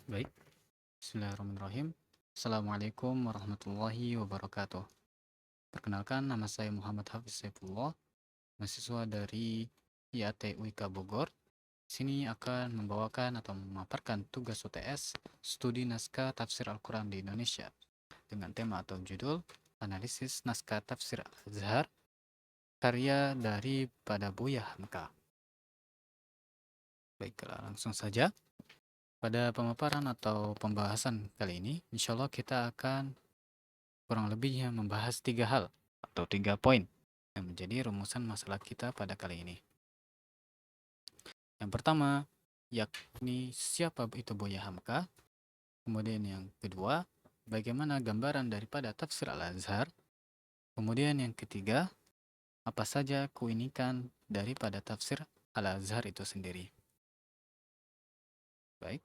Baik, bismillahirrahmanirrahim. Assalamualaikum warahmatullahi wabarakatuh. Perkenalkan, nama saya Muhammad Hafiz Saifullah, mahasiswa dari IAT UIK Bogor. Sini akan membawakan atau memaparkan tugas UTS studi naskah tafsir Al-Quran di Indonesia dengan tema atau judul Analisis Naskah Tafsir Al-Azhar karya dari pada Buya Hamka. Baiklah, langsung saja. Pada pemaparan atau pembahasan kali ini, insya Allah kita akan kurang lebihnya membahas 3 hal atau 3 poin yang menjadi rumusan masalah kita pada kali ini. Yang pertama, yakni siapa itu Buya Hamka. Kemudian yang kedua, bagaimana gambaran daripada tafsir Al-Azhar. Kemudian yang ketiga, apa saja keunikan daripada tafsir Al-Azhar itu sendiri. Baik,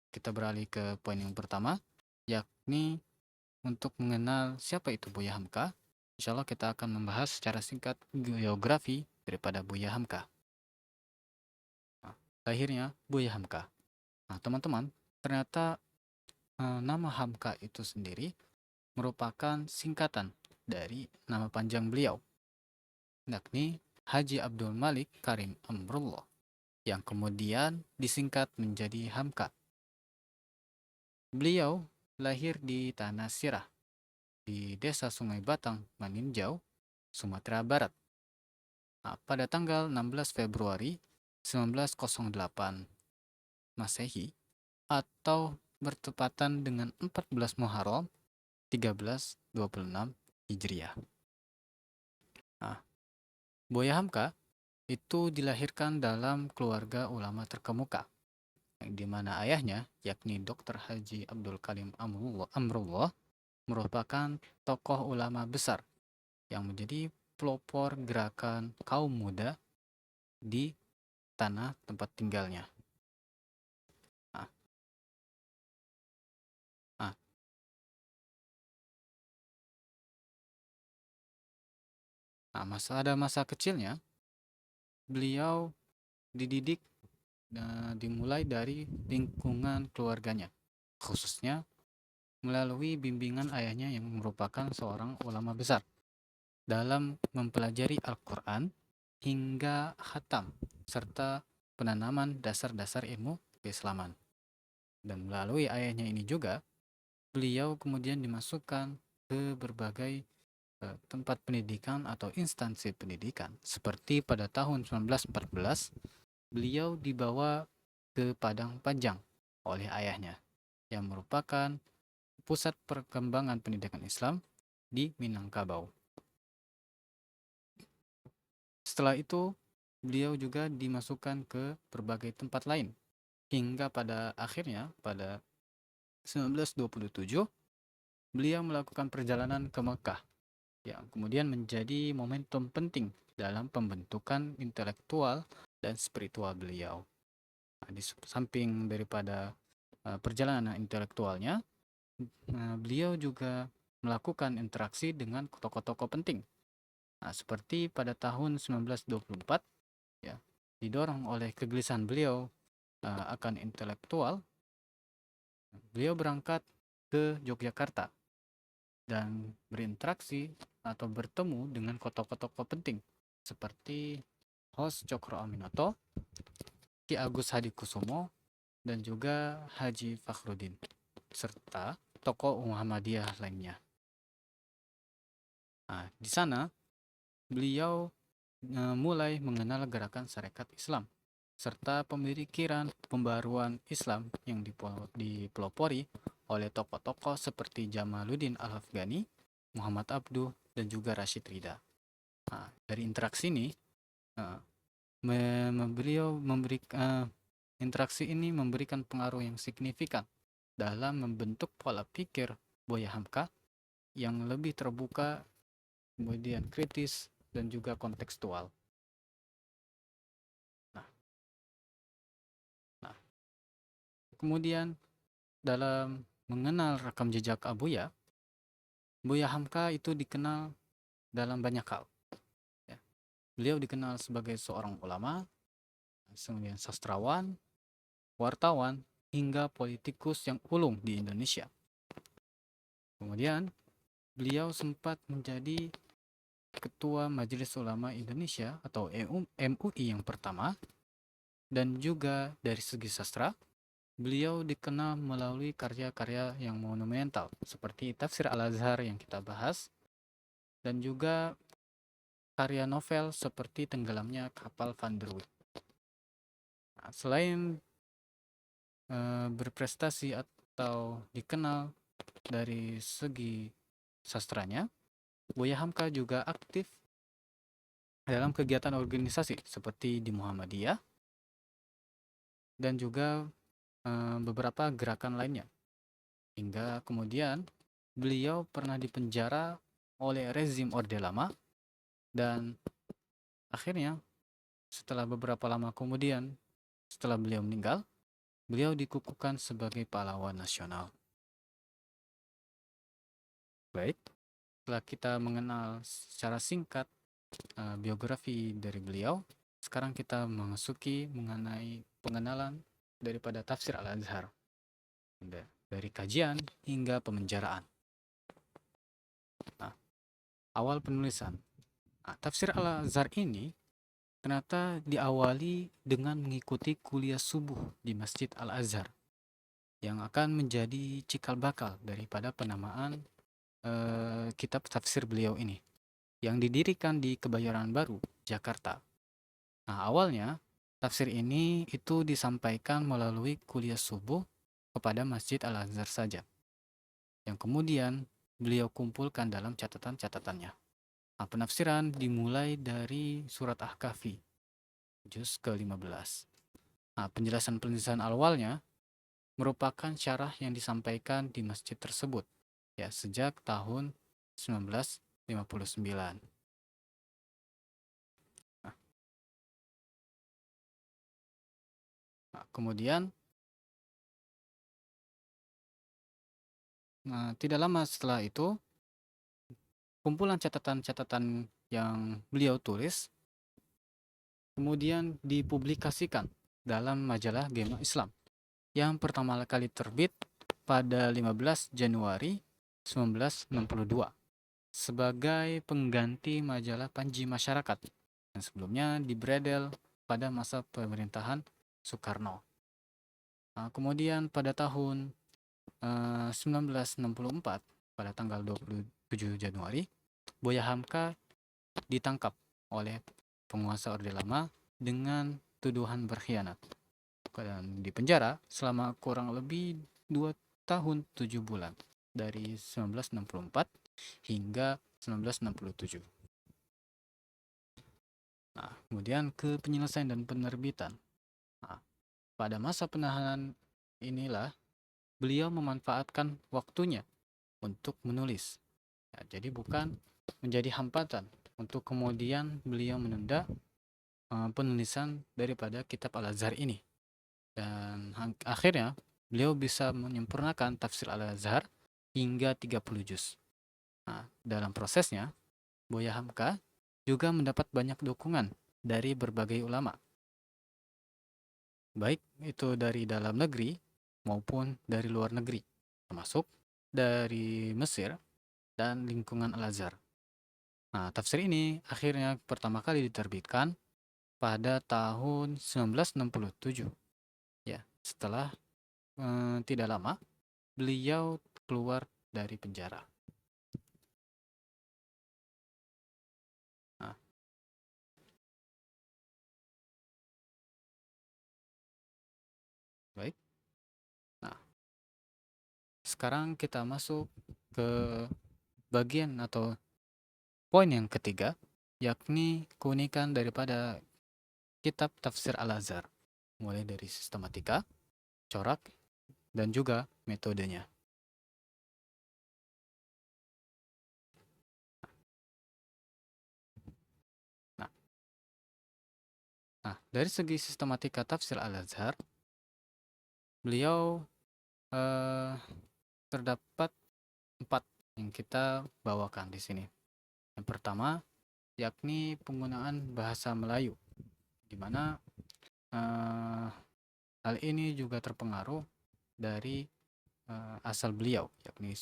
kita beralih ke poin yang pertama, yakni untuk mengenal siapa itu Buya Hamka. Insya Allah kita akan membahas secara singkat geografi daripada Buya Hamka. Nah, lahirnya Buya Hamka. Nah, teman-teman, ternyata nama Hamka itu sendiri merupakan singkatan dari nama panjang beliau, yakni Haji Abdul Malik Karim Amrullah, yang kemudian disingkat menjadi Hamka. Beliau lahir di Tanah Sirah, di Desa Sungai Batang, Maninjau, Sumatera Barat. Nah, pada tanggal 16 Februari 1908 Masehi atau bertepatan dengan 14 Muharram 1326 Hijriah. Nah, Buya Hamka itu dilahirkan dalam keluarga ulama terkemuka, di mana ayahnya, yakni Dr. Haji Abdul Karim Amrullah, merupakan tokoh ulama besar yang menjadi pelopor gerakan kaum muda di tanah tempat tinggalnya. Nah, nah, masa kecilnya, beliau dididik dimulai dari lingkungan keluarganya, khususnya melalui bimbingan ayahnya yang merupakan seorang ulama besar dalam mempelajari Al-Quran hingga khatam, serta penanaman dasar-dasar ilmu keislaman. Dan melalui ayahnya ini juga, beliau kemudian dimasukkan ke berbagai tempat pendidikan atau instansi pendidikan. Seperti pada tahun 1914, beliau dibawa ke Padang Panjang oleh ayahnya, yang merupakan pusat perkembangan pendidikan Islam di Minangkabau. Setelah itu, beliau juga dimasukkan ke berbagai tempat lain, hingga pada akhirnya pada 1927 beliau melakukan perjalanan ke Mekah, yang kemudian menjadi momentum penting dalam pembentukan intelektual dan spiritual beliau. Nah, di samping daripada perjalanan intelektualnya, beliau juga melakukan interaksi dengan tokoh-tokoh penting. Nah, seperti pada tahun 1924, ya, didorong oleh kegelisahan beliau akan intelektual, beliau berangkat ke Yogyakarta dan berinteraksi atau bertemu dengan tokoh-tokoh penting seperti Hos Cokro Aminoto, Ki Agus Hadikusumo, dan juga Haji Fakhruddin, serta tokoh Muhammadiyah lainnya. Nah, di sana beliau mulai mengenal gerakan Sarekat Islam serta pemikiran pembaruan Islam yang dipelopori oleh tokoh-tokoh seperti Jamaluddin Al-Afghani, Muhammad Abduh, dan juga Rashid Rida. Nah, dari interaksi ini, beliau interaksi ini memberikan pengaruh yang signifikan dalam membentuk pola pikir Buya Hamka yang lebih terbuka, kemudian kritis, dan juga kontekstual. Nah, kemudian dalam mengenal rekam jejak Buya Hamka itu dikenal dalam banyak hal. Ya. Beliau dikenal sebagai seorang ulama, kemudian sastrawan, wartawan, hingga politikus yang ulung di Indonesia. Kemudian, beliau sempat menjadi Ketua Majelis Ulama Indonesia atau MUI yang pertama, dan juga dari segi sastra, beliau dikenal melalui karya-karya yang monumental seperti Tafsir Al-Azhar yang kita bahas, dan juga karya novel seperti Tenggelamnya Kapal Van der Wijk. Nah, selain berprestasi atau dikenal dari segi sastranya, Buya Hamka juga aktif dalam kegiatan organisasi seperti di Muhammadiyah dan juga beberapa gerakan lainnya. Hingga kemudian beliau pernah dipenjara oleh rezim Orde Lama, dan akhirnya setelah beberapa lama kemudian, setelah beliau meninggal, beliau dikukuhkan sebagai pahlawan nasional. Baik, setelah kita mengenal secara singkat biografi dari beliau, sekarang kita memasuki mengenai pengenalan daripada Tafsir Al-Azhar, dari kajian hingga pemenjaraan. Nah, awal penulisan. Tafsir Al-Azhar ini ternyata diawali dengan mengikuti kuliah subuh di Masjid Al-Azhar, yang akan menjadi cikal bakal daripada penamaan kitab tafsir beliau ini, yang didirikan di Kebayoran Baru, Jakarta. Nah, awalnya tafsir ini itu disampaikan melalui kuliah subuh kepada Masjid Al-Azhar saja, yang kemudian beliau kumpulkan dalam catatan-catatannya. Nah, penafsiran dimulai dari surat Ahkafi, juz ke-15. Nah, penjelasan awalnya merupakan syarah yang disampaikan di masjid tersebut, ya, sejak tahun 1959. Kemudian tidak lama setelah itu, kumpulan catatan-catatan yang beliau tulis kemudian dipublikasikan dalam majalah Gema Islam yang pertama kali terbit pada 15 Januari 1962 sebagai pengganti majalah Panji Masyarakat yang sebelumnya dibredel pada masa pemerintahan Soekarno. Kemudian pada tahun 1964, pada tanggal 27 Januari, Buya Hamka ditangkap oleh penguasa Orde Lama dengan tuduhan berkhianat dan dipenjara selama kurang lebih 2 tahun 7 bulan dari 1964 hingga 1967. Kemudian ke penyelesaian dan penerbitan. Pada masa penahanan inilah beliau memanfaatkan waktunya untuk menulis. Jadi bukan menjadi hambatan untuk kemudian beliau menunda penulisan daripada kitab Al-Azhar ini. Dan akhirnya beliau bisa menyempurnakan tafsir Al-Azhar hingga 30 juz. Dalam prosesnya, Buya Hamka juga mendapat banyak dukungan dari berbagai ulama, baik itu dari dalam negeri maupun dari luar negeri, termasuk dari Mesir dan lingkungan Al-Azhar. Tafsir ini akhirnya pertama kali diterbitkan pada tahun 1967. Ya, setelah tidak lama beliau keluar dari penjara. Baik. Sekarang kita masuk ke bagian atau poin yang ketiga, yakni keunikan daripada kitab Tafsir Al-Azhar, mulai dari sistematika, corak, dan juga metodenya. Dari segi sistematika Tafsir Al-Azhar, beliau terdapat 4 yang kita bawakan di sini. Yang pertama, yakni penggunaan bahasa Melayu, di mana Hal ini juga terpengaruh dari asal beliau, yakni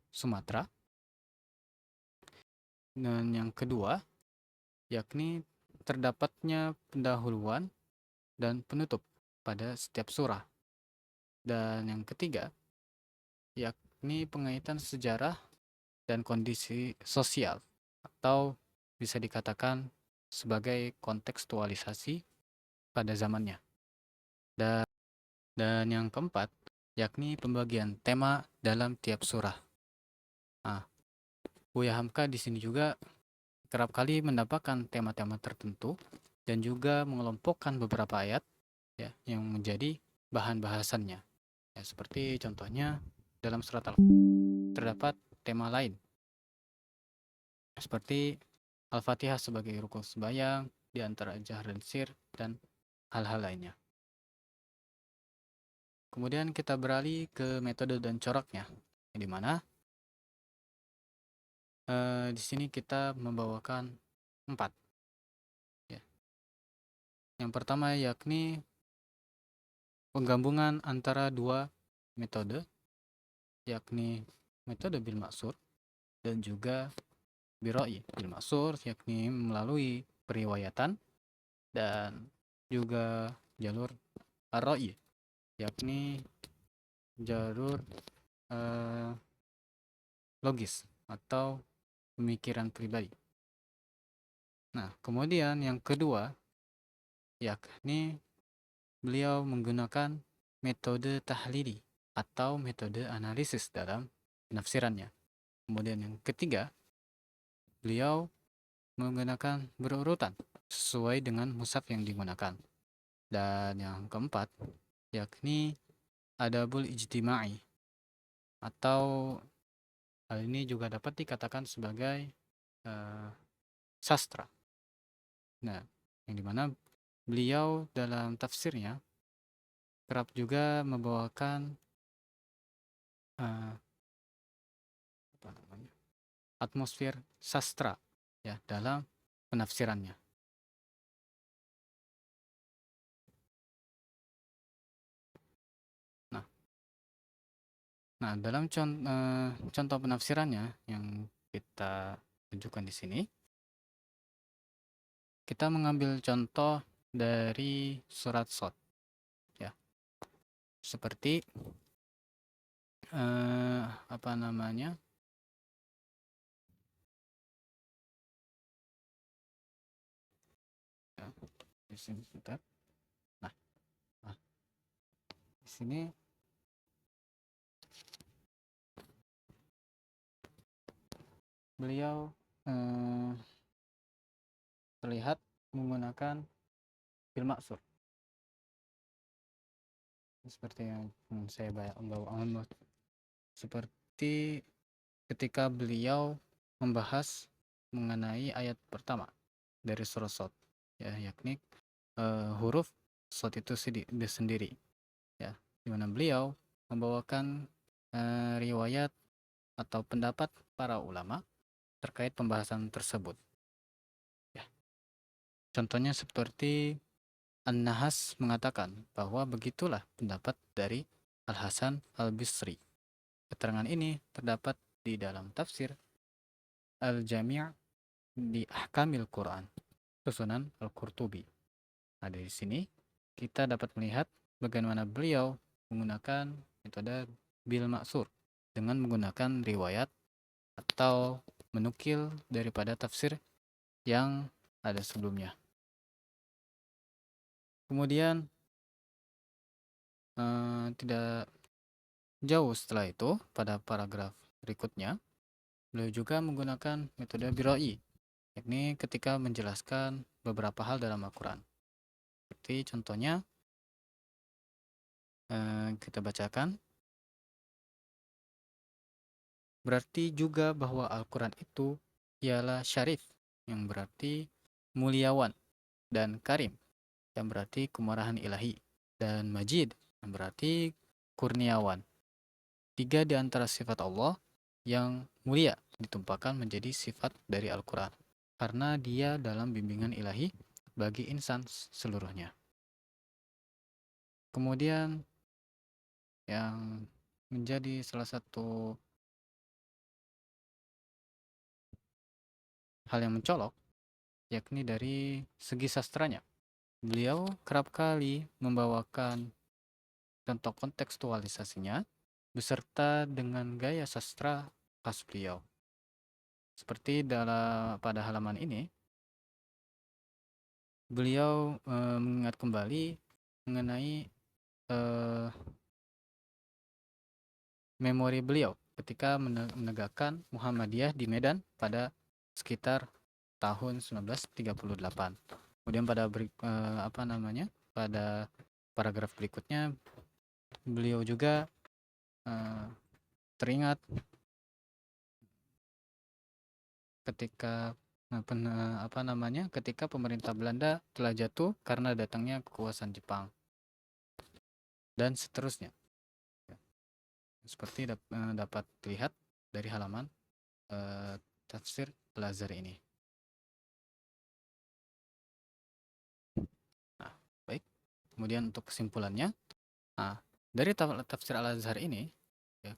Sumatera. Dan yang kedua, yakni terdapatnya pendahuluan dan penutup pada setiap surah. Dan yang ketiga, yakni pengaitan sejarah dan kondisi sosial, atau bisa dikatakan sebagai kontekstualisasi pada zamannya. Dan yang keempat, yakni pembagian tema dalam tiap surah. Nah, Buya Hamka di sini juga kerap kali mendapatkan tema-tema tertentu dan juga mengelompokkan beberapa ayat ya yang menjadi bahan bahasannya. Ya, seperti contohnya dalam surat terdapat tema lain seperti Al-Fatihah sebagai rukun sembahyang di antara jahar dan sir dan hal-hal lainnya. Kemudian kita beralih ke metode dan coraknya, di mana di sini kita membawakan 4. Ya. Yang pertama yakni penggabungan antara dua metode, yakni metode bil maksur dan juga biroi. Bil maksur yakni melalui periwayatan dan juga jalur ar-ra'yi, yakni jalur logis atau pemikiran pribadi. Nah, kemudian yang kedua yakni beliau menggunakan metode tahlili atau metode analisis dalam penafsirannya. Kemudian yang ketiga, beliau menggunakan berurutan sesuai dengan mushaf yang digunakan. Dan yang keempat, yakni adabul ijtima'i, atau hal ini juga dapat dikatakan sebagai sastra. Nah, yang dimana beliau dalam tafsirnya kerap juga membawakan atmosfer sastra ya dalam penafsirannya. Nah, dalam contoh penafsirannya yang kita tunjukkan di sini, kita mengambil contoh dari surat Shad, ya, seperti apa namanya? Ya, di sini sebentar. Nah, di sini beliau terlihat menggunakan bil maksur seperti yang saya bawa, seperti ketika beliau membahas mengenai ayat pertama dari surah Shad, ya, yakni huruf Shad itu sendiri, ya, di mana beliau membawakan riwayat atau pendapat para ulama terkait pembahasan tersebut. Ya. Contohnya seperti An-Nahas mengatakan bahwa begitulah pendapat dari Al-Hasan Al-Bisri. Keterangan ini terdapat di dalam tafsir Al-Jami' di Ahkamil Quran, susunan Al-Qurtubi. Nah, dari sini kita dapat melihat bagaimana beliau menggunakan metode bil maksur dengan menggunakan riwayat atau menukil daripada tafsir yang ada sebelumnya. Kemudian tidak jauh setelah itu, pada paragraf berikutnya, beliau juga menggunakan metode biroi, yakni ketika menjelaskan beberapa hal dalam Al-Quran. Seperti contohnya, kita bacakan. Berarti juga bahwa Al-Quran itu ialah syarif, yang berarti muliawan, dan karim, yang berarti kemurahan ilahi, dan majid, yang berarti kurniawan. 3 di antara sifat Allah yang mulia ditumpahkan menjadi sifat dari Al-Quran, karena dia dalam bimbingan ilahi bagi insan seluruhnya. Kemudian yang menjadi salah satu hal yang mencolok yakni dari segi sastranya. Beliau kerap kali membawakan contoh kontekstualisasinya beserta dengan gaya sastra khas beliau. Seperti pada halaman ini, beliau mengingat kembali mengenai memori beliau ketika menegakkan Muhammadiyah di Medan pada sekitar tahun 1938. Kemudian pada paragraf berikutnya beliau juga teringat ketika ketika pemerintah Belanda telah jatuh karena datangnya kekuasaan Jepang dan seterusnya. Seperti dapat dilihat dari halaman tafsir Al-Azhar ini. Nah, baik. Kemudian untuk kesimpulannya, dari tafsir Al-Azhar ini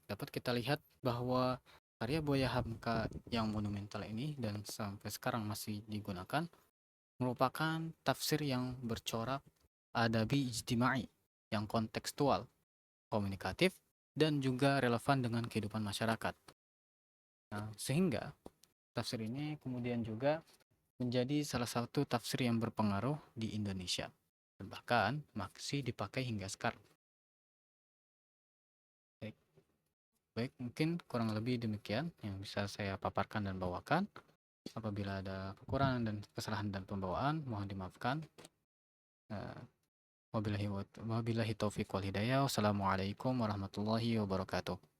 dapat kita lihat bahwa karya Buya Hamka yang monumental ini dan sampai sekarang masih digunakan merupakan tafsir yang bercorak adabi ijtimai, yang kontekstual, komunikatif, dan juga relevan dengan kehidupan masyarakat. Nah, sehingga tafsir ini kemudian juga menjadi salah satu tafsir yang berpengaruh di Indonesia dan bahkan masih dipakai hingga sekarang. Baik, mungkin kurang lebih demikian yang bisa saya paparkan dan bawakan. Apabila ada kekurangan dan kesalahan dan pembawaan, mohon dimaafkan. Wabillahi taufiq wal hidayah. Wassalamualaikum warahmatullahi wabarakatuh.